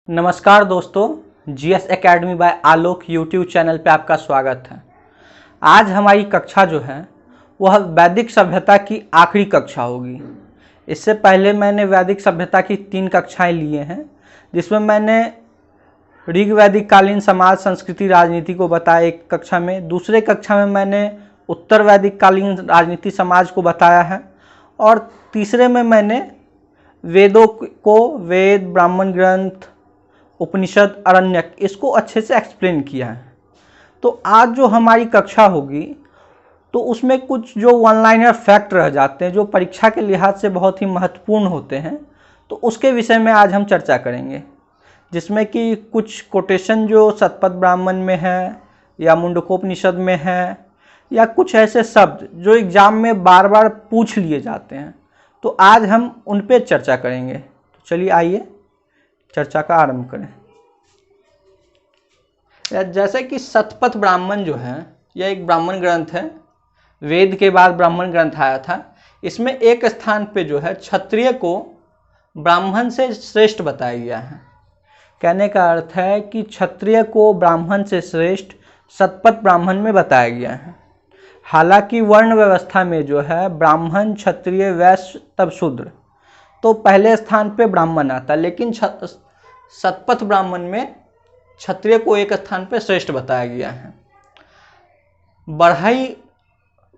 नमस्कार दोस्तों, GS academy bye आलोक YouTube channel पे आपका स्वागत है। आज हमारी कक्षा जो है वह वैदिक सभ्यता की आखिरी कक्षा होगी। इससे पहले मैंने वैदिक सभ्यता की 3 कक्षाएं लिए हैं, जिसमें मैंने ऋग वैदिक कालीन समाज संस्कृति राजनीति को बताया एक कक्षा में। दूसरे कक्षा में मैंने उत्तर वैदिक कालीन राजनीति समाज को बताया है और तीसरे में मैंने वेदों को, वेद, ब्राह्मण ग्रंथ, उपनिषद, अरण्यक, इसको अच्छे से एक्सप्लेन किया है। तो आज जो हमारी कक्षा होगी तो उसमें कुछ जो वन लाइनर फैक्ट रह जाते हैं, जो परीक्षा के लिहाज से बहुत ही महत्वपूर्ण होते हैं, तो उसके विषय में आज हम चर्चा करेंगे। जिसमें कि कुछ कोटेशन जो शतपथ ब्राह्मण में है या मुंडकोपनिषद में है, या कुछ ऐसे शब्द जो एग्जाम में बार बार पूछ लिए जाते हैं, तो आज हम उन पे चर्चा करेंगे। तो चलिए आइए चर्चा का आरंभ करें। जैसे कि शतपथ ब्राह्मण जो है यह एक ब्राह्मण ग्रंथ है। वेद के बाद ब्राह्मण ग्रंथ आया था। इसमें एक स्थान पे जो है क्षत्रिय को ब्राह्मण से श्रेष्ठ बताया गया है। कहने का अर्थ है कि क्षत्रिय को ब्राह्मण से श्रेष्ठ शतपथ ब्राह्मण में बताया गया है। हालांकि वर्ण व्यवस्था में जो है ब्राह्मण, क्षत्रिय, वैश्य, तब शूद्र, तो पहले स्थान पे ब्राह्मण आता, लेकिन शतपथ ब्राह्मण में क्षत्रिय को एक स्थान पे श्रेष्ठ बताया गया है। बढ़ई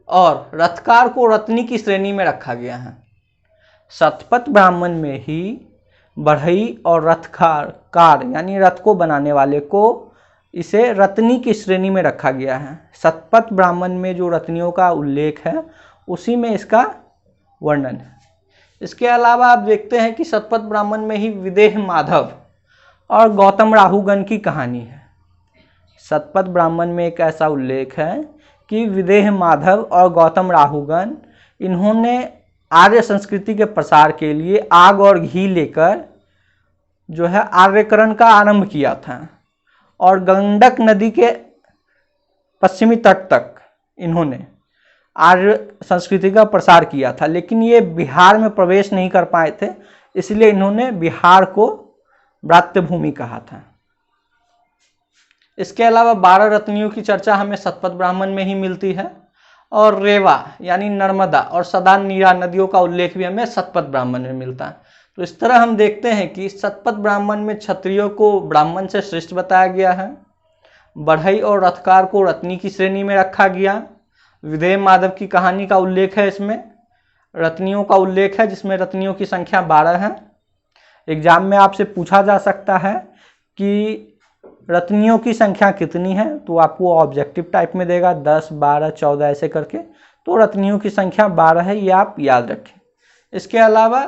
और रथकार को रत्नी की श्रेणी में रखा गया है। शतपथ ब्राह्मण में ही बढ़ई और रथकार यानी रथ को बनाने वाले को इसे रत्नी की श्रेणी में रखा गया है। शतपथ ब्राह्मण में जो रत्नियों का उल्लेख है उसी में इसका वर्णन है। इसके अलावा आप देखते हैं कि शतपथ ब्राह्मण में ही विदेह माधव और गौतम राहुगण की कहानी है। शतपथ ब्राह्मण में एक ऐसा उल्लेख है कि विदेह माधव और गौतम राहुगण, इन्होंने आर्य संस्कृति के प्रसार के लिए आग और घी लेकर जो है आर्यकरण का आरंभ किया था और गंडक नदी के पश्चिमी तट तक इन्होंने आर्य संस्कृति का प्रसार किया था। लेकिन ये बिहार में प्रवेश नहीं कर पाए थे, इसलिए इन्होंने बिहार को व्रात्य भूमि कहा था। इसके अलावा 12 रत्नियों की चर्चा हमें शतपथ ब्राह्मण में ही मिलती है और रेवा यानी नर्मदा और सदा नीरा नदियों का उल्लेख भी हमें शतपथ ब्राह्मण में मिलता है। तो इस तरह हम देखते हैं कि शतपथ ब्राह्मण में क्षत्रियों को ब्राह्मण से श्रेष्ठ बताया गया है। बढ़ई और रथकार को रत्नी की श्रेणी में रखा गया। विदेह माधव की कहानी का उल्लेख है, इसमें रत्नियों का उल्लेख है जिसमें रत्नियों की संख्या 12 है। एग्जाम में आपसे पूछा जा सकता है कि रत्नियों की संख्या कितनी है, तो आपको ऑब्जेक्टिव टाइप में देगा 10, 12, 14 ऐसे करके। तो रत्नियों की संख्या 12 है, ये आप याद रखें। इसके अलावा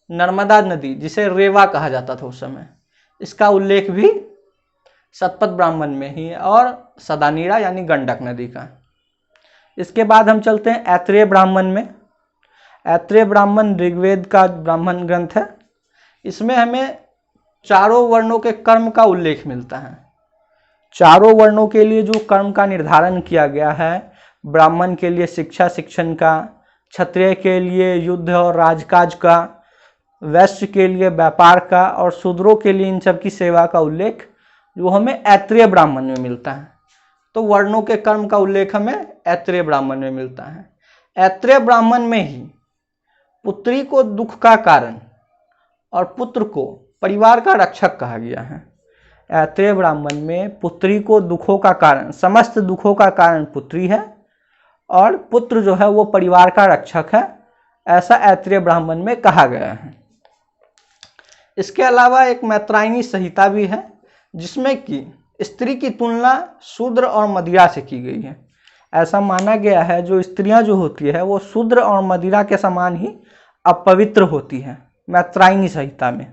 नर्मदा नदी, जिसे रेवा कहा जाता था उस समय, इसका उल्लेख भी शतपथ ब्राह्मण में ही है और सदानीरा यानी गंडक नदी का। इसके बाद हम चलते हैं ऐत्रेय ब्राह्मण में। ऐत्रेय ब्राह्मण ऋग्वेद का ब्राह्मण ग्रंथ है। इसमें हमें चारों वर्णों के कर्म का उल्लेख मिलता है। चारों वर्णों के लिए जो कर्म का निर्धारण किया गया है, ब्राह्मण के लिए शिक्षा शिक्षण का, क्षत्रिय के लिए युद्ध और राजकाज का, वैश्य के लिए व्यापार का और शूद्रों के लिए इन सब की सेवा का उल्लेख जो हमें ऐत्रेय ब्राह्मण में मिलता है। तो वर्णों के कर्म का उल्लेख हमें ऐत्रेय ब्राह्मण में मिलता है। ऐत्रेय ब्राह्मण में ही पुत्री को दुख का कारण और पुत्र को परिवार का रक्षक कहा गया है। ऐत्रेय ब्राह्मण में पुत्री को दुखों का कारण, समस्त दुखों का कारण पुत्री है और पुत्र जो है वो परिवार का रक्षक है, ऐसा ऐत्रेय ब्राह्मण में कहा गया है। इसके अलावा एक मैत्रायणी संहिता भी है जिसमें कि स्त्री की तुलना शूद्र और मदिरा से की गई है। ऐसा माना गया है जो स्त्रियां जो होती है वो शूद्र और मदिरा के समान ही अपवित्र होती है, मैत्रायणी संहिता में।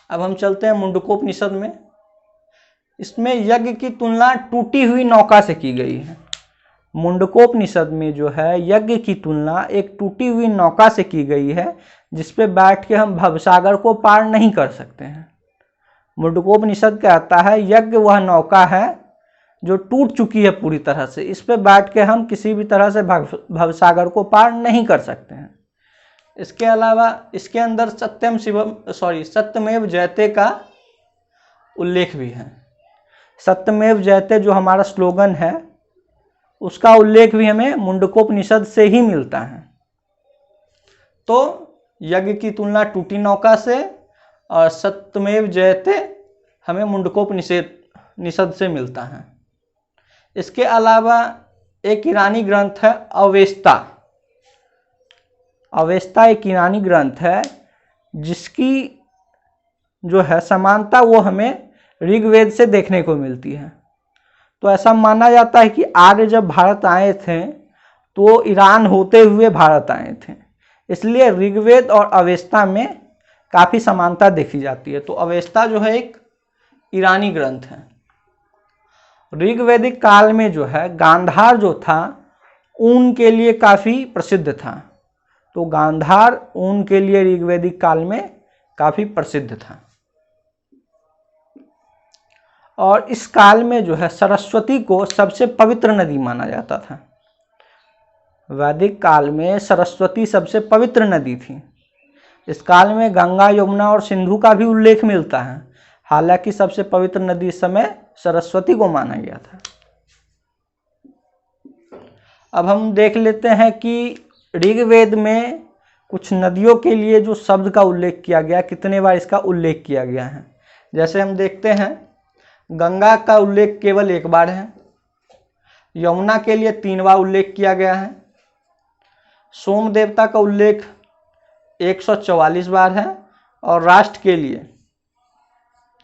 अब हम चलते हैं मुंडकोपनिषद में। इसमें यज्ञ की तुलना टूटी हुई नौका से की गई है। मुंडकोपनिषद में जो है यज्ञ की तुलना एक टूटी हुई नौका से की गई है जिसपे बैठ के हम भवसागर को पार नहीं कर सकते हैं। मुंडकोपनिषद कहता है यज्ञ वह नौका है जो टूट चुकी है पूरी तरह से, इस पे बैठ के हम किसी भी तरह से भवसागर को पार नहीं कर सकते हैं। इसके अलावा इसके अंदर सत्यमेव जयते का उल्लेख भी है। सत्यमेव जयते जो हमारा स्लोगन है उसका उल्लेख भी हमें मुंडकोपनिषद से ही मिलता है। तो यज्ञ की तुलना टूटी नौका से और सत्यमेव जयते हमें मुंडकोपनिषद से मिलता है। इसके अलावा एक ईरानी ग्रंथ है अवेस्ता। अवेस्ता एक ईरानी ग्रंथ है जिसकी जो है समानता वो हमें ऋग्वेद से देखने को मिलती है। तो ऐसा माना जाता है कि आर्य जब भारत आए थे तो ईरान होते हुए भारत आए थे, इसलिए ऋग्वेद और अवेस्ता में काफ़ी समानता देखी जाती है। तो अवेस्ता जो है एक ईरानी ग्रंथ है। ऋग्वैदिक काल में जो है गांधार जो था ऊन के लिए काफ़ी प्रसिद्ध था। तो गांधार ऊन के लिए ऋग्वैदिक काल में काफ़ी प्रसिद्ध था। और इस काल में जो है सरस्वती को सबसे पवित्र नदी माना जाता था। वैदिक काल में सरस्वती सबसे पवित्र नदी थी। इस काल में गंगा, यमुना और सिंधु का भी उल्लेख मिलता है, हालांकि सबसे पवित्र नदी इस समय सरस्वती को माना गया था। अब हम देख लेते हैं कि ऋग्वेद में कुछ नदियों के लिए जो शब्द का उल्लेख किया गया, कितने बार इसका उल्लेख किया गया है। जैसे हम देखते हैं गंगा का उल्लेख केवल एक बार है, यमुना के लिए 3 बार उल्लेख किया गया है, सोम देवता का उल्लेख 144 बार है और राष्ट्र के लिए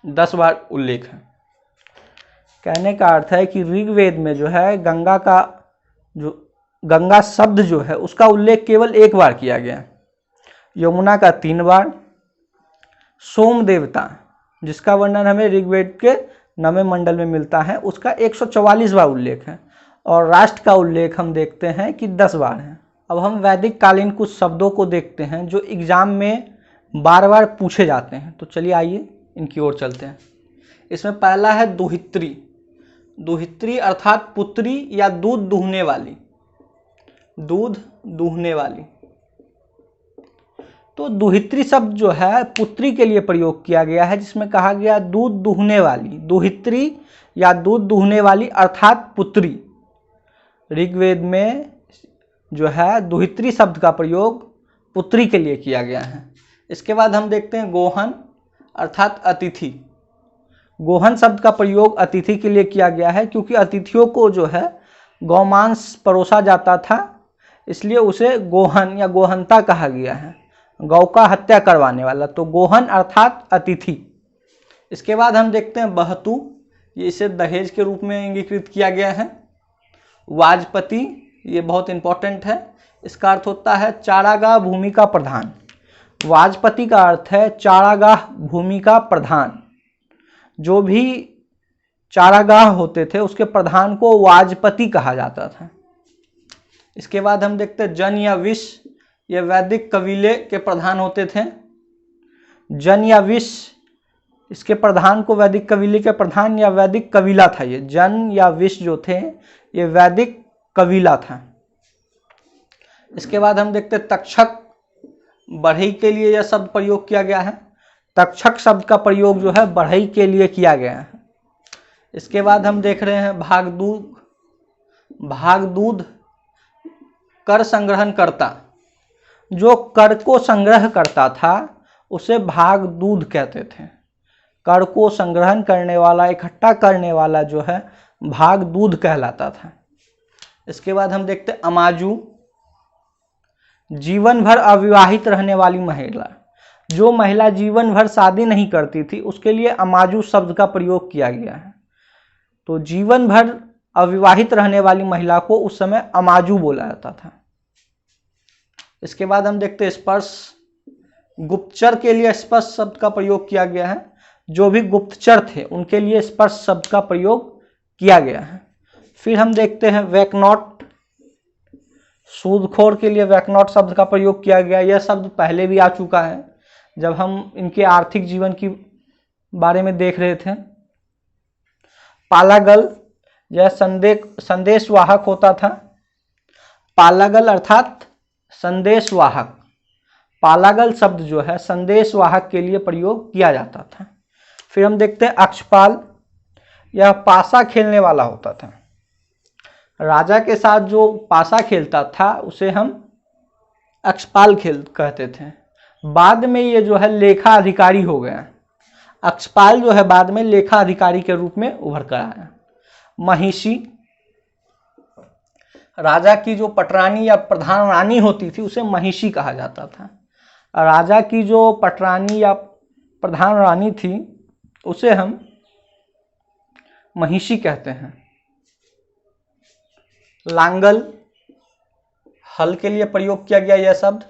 10 बार उल्लेख है। कहने का अर्थ है कि ऋग्वेद में जो है गंगा शब्द जो है उसका उल्लेख केवल एक बार किया गया, यमुना का 3 बार, सोम देवता जिसका वर्णन हमें ऋग्वेद के 9वें मंडल में मिलता है उसका 144 बार उल्लेख है, और राष्ट्र का उल्लेख हम देखते हैं कि 10 बार है। अब हम वैदिक कालीन कुछ शब्दों को देखते हैं जो एग्जाम में बार बार पूछे जाते हैं। तो चलिए आइए इनकी ओर चलते हैं। इसमें पहला है दुहित्री। दुहित्री अर्थात पुत्री या दूध दूहने वाली, दूध दूहने वाली। तो दुहित्री शब्द जो है पुत्री के लिए प्रयोग किया गया है, जिसमें कहा गया दूध दूहने वाली, दुहित्री या दूध दूहने वाली अर्थात पुत्री। ऋग्वेद में जो है दुहित्री शब्द का प्रयोग पुत्री के लिए किया गया है। इसके बाद हम देखते हैं गोहन अर्थात अतिथि। गोहन शब्द का प्रयोग अतिथि के लिए किया गया है, क्योंकि अतिथियों को जो है गौमांस परोसा जाता था, इसलिए उसे गोहन या गोहंता कहा गया है, गौ का हत्या करवाने वाला। तो गोहन अर्थात अतिथि। इसके बाद हम देखते हैं बहतू, ये इसे दहेज के रूप में अंगीकृत किया गया है। वाजपति, ये बहुत इंपॉर्टेंट है, इसका अर्थ होता है चारागाह भूमि का प्रधान। वाजपति का अर्थ है चारागाह भूमि का प्रधान। जो भी चारागाह होते थे उसके प्रधान को वाजपति कहा जाता था। इसके बाद हम देखते हैं जन या विष, ये वैदिक कबीले के प्रधान होते थे। जन या विष, इसके प्रधान को वैदिक कबीले के प्रधान या वैदिक कबीला था। ये जन या विष जो थे ये वैदिक कबीला था। इसके बाद हम देखते हैं तक्षक, बढ़ई के लिए यह शब्द प्रयोग किया गया है। तक्षक शब्द का प्रयोग जो है बढ़ई के लिए किया गया है। इसके बाद हम देख रहे हैं भागदूध। भागदूध कर संग्रहण करता, जो कर को संग्रह करता था उसे भागदूध कहते थे। कर को संग्रहण करने वाला, इकट्ठा करने वाला जो है भागदूध कहलाता था। इसके बाद हम देखते हैं अमाजू, जीवन भर अविवाहित रहने वाली महिला। जो महिला जीवन भर शादी नहीं करती थी उसके लिए अमाजू शब्द का प्रयोग किया गया है। तो जीवन भर अविवाहित रहने वाली महिला को उस समय अमाजू बोला जाता था। इसके बाद हम देखते हैं स्पर्श। गुप्तचर के लिए स्पर्श शब्द का प्रयोग किया गया है। जो भी गुप्तचर थे उनके लिए स्पर्श शब्द का प्रयोग किया गया है। फिर हम देखते हैं वैकनॉट। सूदखोर के लिए वैकनॉट शब्द का प्रयोग किया गया। यह शब्द पहले भी आ चुका है जब हम इनके आर्थिक जीवन की बारे में देख रहे थे। पालागल, यह संदेशवाहक होता था। पालागल अर्थात संदेशवाहक। पालागल शब्द जो है संदेश वाहक के लिए प्रयोग किया जाता था। फिर हम देखते हैं अक्षपाल, यह पासा खेलने वाला होता था। राजा के साथ जो पासा खेलता था उसे हम अक्षपाल खेल कहते थे। बाद में ये जो है लेखा अधिकारी हो गया। अक्षपाल जो है बाद में लेखा अधिकारी के रूप में उभर कर आया। महिषी, राजा की जो पटरानी या प्रधान रानी होती थी उसे महिषी कहा जाता था। राजा की जो पटरानी या प्रधान रानी थी उसे हम महिषी कहते हैं। लांगल, हल के लिए प्रयोग किया गया यह शब्द।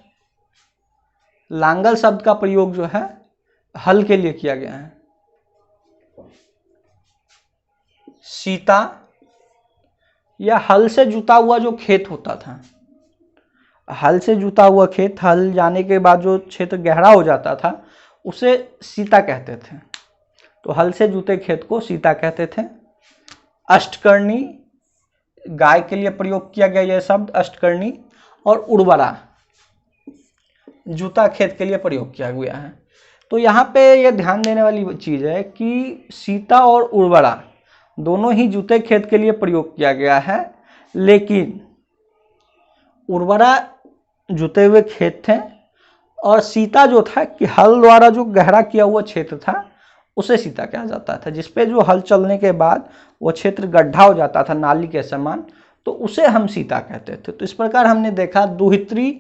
लांगल शब्द का प्रयोग जो है हल के लिए किया गया है। सीता, यह हल से जुता हुआ जो खेत होता था। हल से जुता हुआ खेत, हल जाने के बाद जो क्षेत्र गहरा हो जाता था उसे सीता कहते थे। तो हल से जुते खेत को सीता कहते थे। अष्टकर्णी, गाय के लिए प्रयोग किया गया यह शब्द अष्टकर्णी। और उर्वरा, जूता खेत के लिए प्रयोग किया गया है। तो यहाँ पे यह ध्यान देने वाली चीज़ है कि सीता और उर्वरा दोनों ही जूते खेत के लिए प्रयोग किया गया है, लेकिन उर्वरा जुते हुए खेत थे और सीता जो था कि हल द्वारा जो गहरा किया हुआ क्षेत्र था उसे सीता कहा जाता था। जिसपे जो हल चलने के बाद वो क्षेत्र गड्ढा हो जाता था नाली के समान, तो उसे हम सीता कहते थे। तो इस प्रकार हमने देखा दुहित्री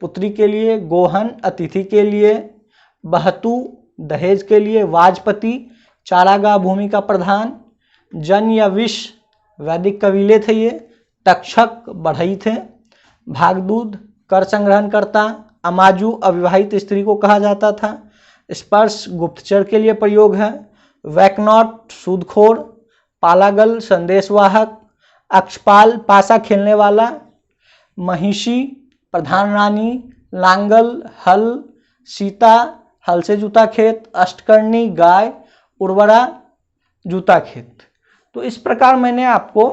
पुत्री के लिए, गोहन अतिथि के लिए, बहतू दहेज के लिए, वाजपति चारागाह भूमि का प्रधान, जन या विष वैदिक कबीले थे ये, तक्षक बढ़ई थे, भागदूध कर संग्रहणकर्ता, अमाजू अविवाहित स्त्री को कहा जाता था, स्पर्श गुप्तचर के लिए प्रयोग है, वैकनॉट सूदखोर, पालागल संदेशवाहक, अक्षपाल पासा खेलने वाला, महिषी प्रधान रानी, लांगल हल, सीता हल से जूता खेत, अष्टकर्णी गाय, उर्वरा जूता खेत। तो इस प्रकार मैंने आपको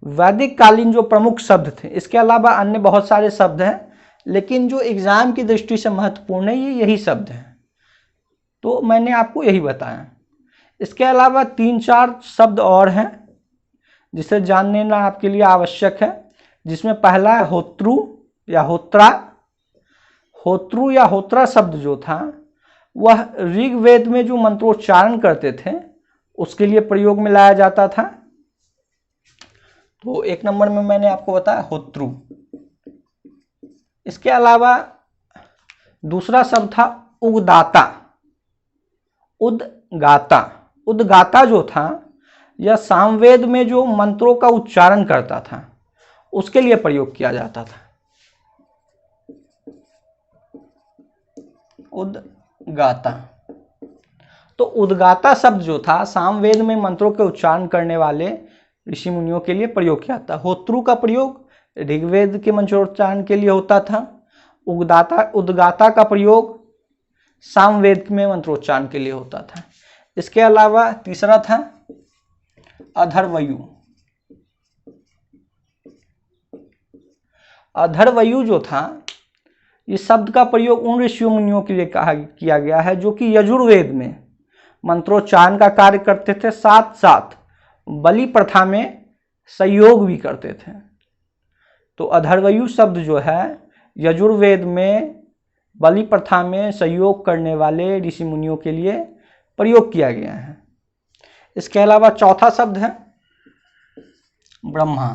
वैदिक कालीन जो प्रमुख शब्द थे, इसके अलावा अन्य बहुत सारे शब्द हैं, लेकिन जो एग्जाम की दृष्टि से महत्वपूर्ण है ये यही शब्द हैं। तो मैंने आपको यही बताया। इसके अलावा 3-4 शब्द और हैं जिसे जान लेना आपके लिए आवश्यक है, जिसमें पहला है होत्रु या होत्रा। होत्रु या होत्रा शब्द जो था वह ऋग्वेद में जो मंत्रोच्चारण करते थे उसके लिए प्रयोग में लाया जाता था। तो 1 नंबर में मैंने आपको बताया होत्रु। इसके अलावा दूसरा शब्द था उद्गाता। उद्गाता, उद्गाता जो था यह सामवेद में जो मंत्रों का उच्चारण करता था उसके लिए प्रयोग किया जाता था। उद्गाता, तो उद्गाता शब्द जो था सामवेद में मंत्रों के उच्चारण करने वाले ऋषि मुनियों के लिए प्रयोग किया था। होत्रु का प्रयोग ऋग्वेद के मंत्रोच्चारण के लिए होता था। उद्गाता का प्रयोग सामवेद में मंत्रोच्चारण के लिए होता था। इसके अलावा तीसरा था अधर्वयु। अधर्वयु जो था इस शब्द का प्रयोग उन ऋषि मुनियों के लिए किया गया है जो कि यजुर्वेद में मंत्रोच्चारण का कार्य करते थे, साथ साथ बलि प्रथा में सहयोग भी करते थे। तो अधर्वयु शब्द जो है यजुर्वेद में बलि प्रथा में सहयोग करने वाले ऋषि मुनियों के लिए प्रयोग किया गया है। इसके अलावा चौथा शब्द है ब्रह्मा।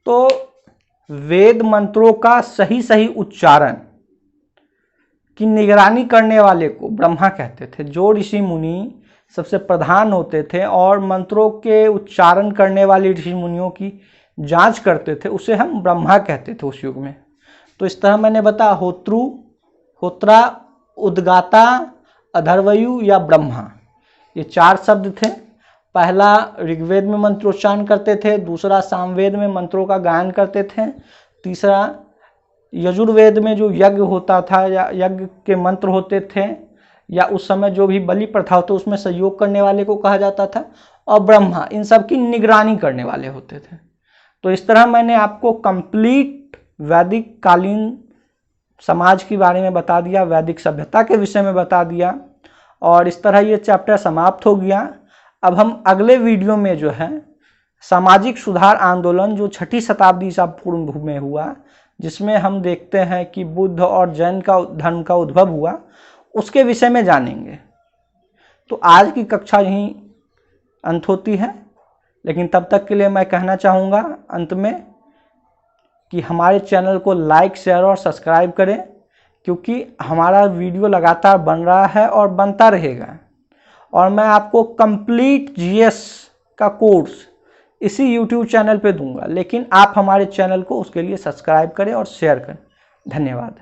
तो वेद मंत्रों का सही उच्चारण की निगरानी करने वाले को ब्रह्मा कहते थे। जो ऋषि मुनि सबसे प्रधान होते थे और मंत्रों के उच्चारण करने वाले ऋषि मुनियों की जांच करते थे उसे हम ब्रह्मा कहते थे उस युग में। तो इस तरह मैंने बताया होत्रु, होत्रा, उद्गाता, अधर्वयु या ब्रह्मा, ये 4 शब्द थे। पहला ऋग्वेद में मंत्रोच्चारण करते थे, दूसरा सामवेद में मंत्रों का गायन करते थे, तीसरा यजुर्वेद में जो यज्ञ होता था या यज्ञ के मंत्र होते थे या उस समय जो भी बलि प्रथा होती उसमें सहयोग करने वाले को कहा जाता था, और ब्रह्मा इन सब की निगरानी करने वाले होते थे। तो इस तरह मैंने आपको कंप्लीट वैदिक कालीन समाज के बारे में बता दिया, वैदिक सभ्यता के विषय में बता दिया, और इस तरह ये चैप्टर समाप्त हो गया। अब हम अगले वीडियो में जो है सामाजिक सुधार आंदोलन जो 6ठी शताब्दी ईसा पूर्व में हुआ, जिसमें हम देखते हैं कि बुद्ध और जैन का धर्म का उद्भव हुआ, उसके विषय में जानेंगे। तो आज की कक्षा यहीं अंत होती है, लेकिन तब तक के लिए मैं कहना चाहूँगा अंत में कि हमारे चैनल को लाइक, शेयर और सब्सक्राइब करें, क्योंकि हमारा वीडियो लगातार बन रहा है और बनता रहेगा। और मैं आपको कंप्लीट जीएस का कोर्स इसी YouTube चैनल पे दूंगा, लेकिन आप हमारे चैनल को उसके लिए सब्सक्राइब करें और शेयर करें। धन्यवाद।